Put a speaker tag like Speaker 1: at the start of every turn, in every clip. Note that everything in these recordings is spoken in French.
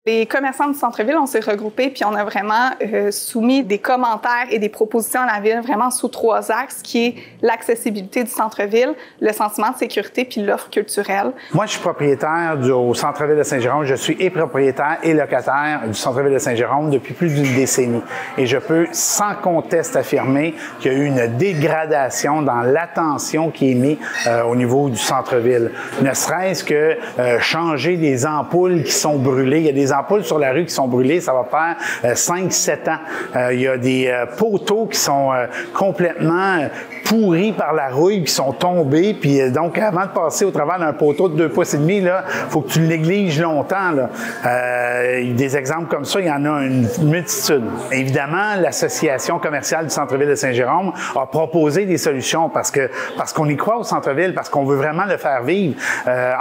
Speaker 1: Les commerçants du centre-ville, on s'est regroupés puis on a vraiment soumis des commentaires et des propositions à la ville vraiment sous 3 axes, qui est l'accessibilité du centre-ville, le sentiment de sécurité puis l'offre culturelle.
Speaker 2: Moi, je suis propriétaire au centre-ville de Saint-Jérôme. Je suis et propriétaire et locataire du centre-ville de Saint-Jérôme depuis plus d'une décennie. Et je peux sans conteste affirmer qu'il y a eu une dégradation dans l'attention qui est mise au niveau du centre-ville. Ne serait-ce que changer des ampoules qui sont brûlées. Il y a des ampoules sur la rue qui sont brûlées, ça va faire 5-7 ans. Il y a des poteaux qui sont complètement pourris par la rouille, qui sont tombés, puis donc avant de passer au travers d'un poteau de 2,5 pouces, là, faut que tu le négliges longtemps. Là. Des exemples comme ça, il y en a une multitude. Évidemment, l'association commerciale du centre-ville de Saint-Jérôme a proposé des solutions parce qu'on y croit au centre-ville, parce qu'on veut vraiment le faire vivre.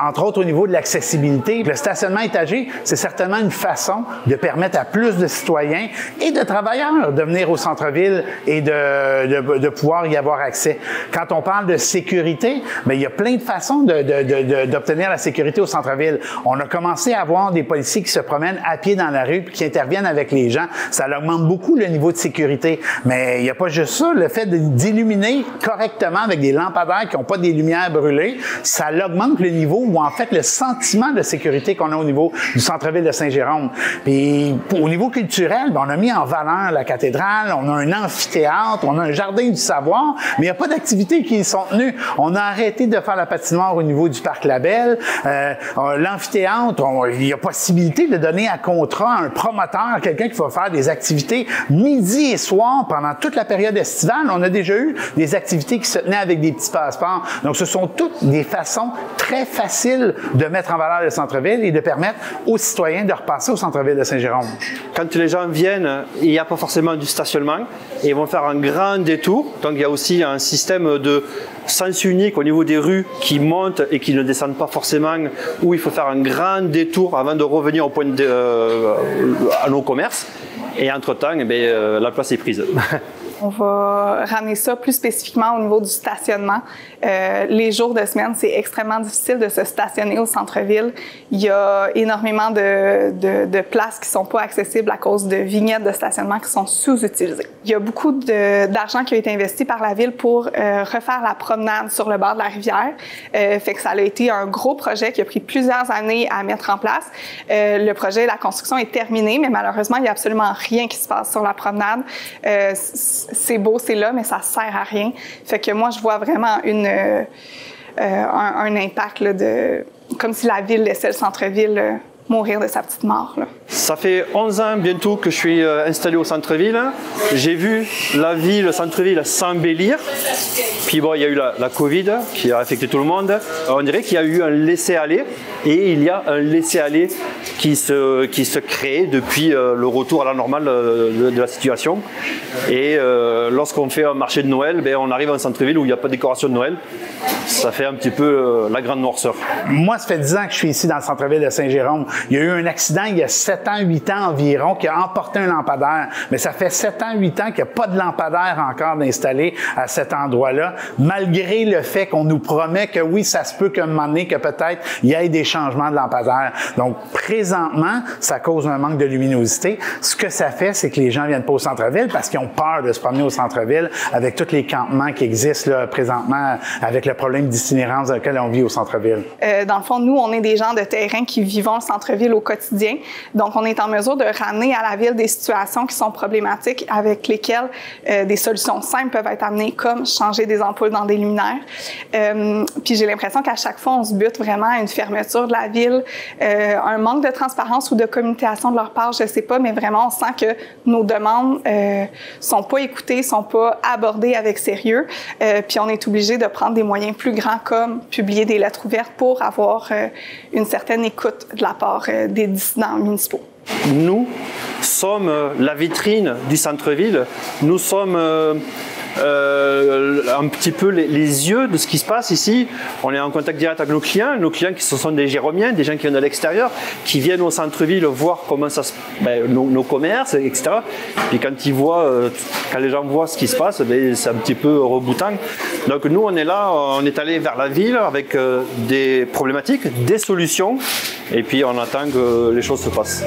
Speaker 2: Entre autres, au niveau de l'accessibilité, le stationnement étagé, c'est certainement une façon de permettre à plus de citoyens et de travailleurs de venir au centre-ville et de pouvoir y avoir accès. Quand on parle de sécurité, bien, il y a plein de façons d'obtenir la sécurité au centre-ville. On a commencé à avoir des policiers qui se promènent à pied dans la rue et qui interviennent avec les gens. Ça augmente beaucoup le niveau de sécurité. Mais il n'y a pas juste ça. Le fait d'illuminer correctement avec des lampadaires qui n'ont pas des lumières brûlées, ça augmente le niveau ou en fait le sentiment de sécurité qu'on a au niveau du centre-ville de Saint-Jérôme. Puis au niveau culturel, bien, on a mis en valeur la cathédrale, on a un amphithéâtre, on a un jardin du savoir, mais il n'y a pas d'activités qui y sont tenues. On a arrêté de faire la patinoire au niveau du parc Labelle. L'amphithéâtre, il y a possibilité de donner à contrat un promoteur, quelqu'un qui va faire des activités midi et soir pendant toute la période estivale. On a déjà eu des activités qui se tenaient avec des petits passeports. Donc, ce sont toutes des façons très faciles de mettre en valeur le centre-ville et de permettre aux citoyens de repasser au centre-ville de Saint-Jérôme.
Speaker 3: Quand les gens viennent, il n'y a pas forcément du stationnement et ils vont faire un grand détour. Donc, il y a aussi un système de sens unique au niveau des rues qui montent et qui ne descendent pas forcément, où il faut faire un grand détour avant de revenir au point à nos commerces. Et entre-temps, la place est prise.
Speaker 1: On va ramener ça plus spécifiquement au niveau du stationnement. Les jours de semaine, c'est extrêmement difficile de se stationner au centre-ville. Il y a énormément de places qui ne sont pas accessibles à cause de vignettes de stationnement qui sont sous-utilisées. Il y a beaucoup d'argent qui a été investi par la ville pour refaire la promenade sur le bord de la rivière. Fait que ça a été un gros projet qui a pris plusieurs années à mettre en place. Le projet, la construction est terminée, mais malheureusement, il n'y a absolument rien qui se passe sur la promenade. C'est beau, c'est là, mais ça sert à rien. Fait que moi, je vois vraiment un impact là, comme si la ville laissait le centre-ville mourir de sa petite mort. Là.
Speaker 3: Ça fait 11 ans bientôt que je suis installé au centre-ville. J'ai vu la ville, le centre-ville s'embellir. Puis bon, il y a eu la Covid qui a affecté tout le monde. On dirait qu'il y a eu un laisser-aller et il y a un laisser-aller qui se crée depuis le retour à la normale de la situation. Et lorsqu'on fait un marché de Noël, on arrive en centre-ville où il n'y a pas de décoration de Noël. Ça fait un petit peu la grande noirceur.
Speaker 2: Moi, ça fait 10 ans que je suis ici dans le centre-ville de Saint-Jérôme. Il y a eu un accident il y a 7 ans, 8 ans environ qui a emporté un lampadaire. Mais ça fait 7 ans, 8 ans qu'il n'y a pas de lampadaire encore installé à cet endroit-là, malgré le fait qu'on nous promet que oui, ça se peut qu'à un moment donné, que peut-être il y ait des changements de lampadaire. Donc, présentement, ça cause un manque de luminosité. Ce que ça fait, c'est que les gens ne viennent pas au centre-ville parce qu'ils ont peur de se promener au centre-ville avec tous les campements qui existent là, présentement avec le problème d'itinérance dans lequel on vit au centre-ville.
Speaker 1: Dans le fond, nous, on est des gens de terrain qui vivons le centre-ville au quotidien. Donc, on est en mesure de ramener à la ville des situations qui sont problématiques avec lesquelles des solutions simples peuvent être amenées, comme changer des ampoules dans des luminaires. Puis j'ai l'impression qu'à chaque fois, on se bute vraiment à une fermeture de la ville, un manque de transparence ou de communication de leur part, je ne sais pas, mais vraiment, on sent que nos demandes sont pas écoutées, sont pas abordées avec sérieux. Puis on est obligé de prendre des moyens plus grands, comme publier des lettres ouvertes pour avoir une certaine écoute de la part des dissidents municipaux.
Speaker 3: Nous sommes la vitrine du centre-ville. Nous sommes un petit peu les yeux de ce qui se passe ici. On est en contact direct avec nos clients qui ce sont des Jéromiens, des gens qui viennent de l'extérieur, qui viennent au centre-ville voir comment ça se, nos commerces, etc. Puis quand les gens voient ce qui se passe, c'est un petit peu rebootant. Donc nous, on est là, on est allé vers la ville avec des problématiques, des solutions et puis on attend que les choses se passent.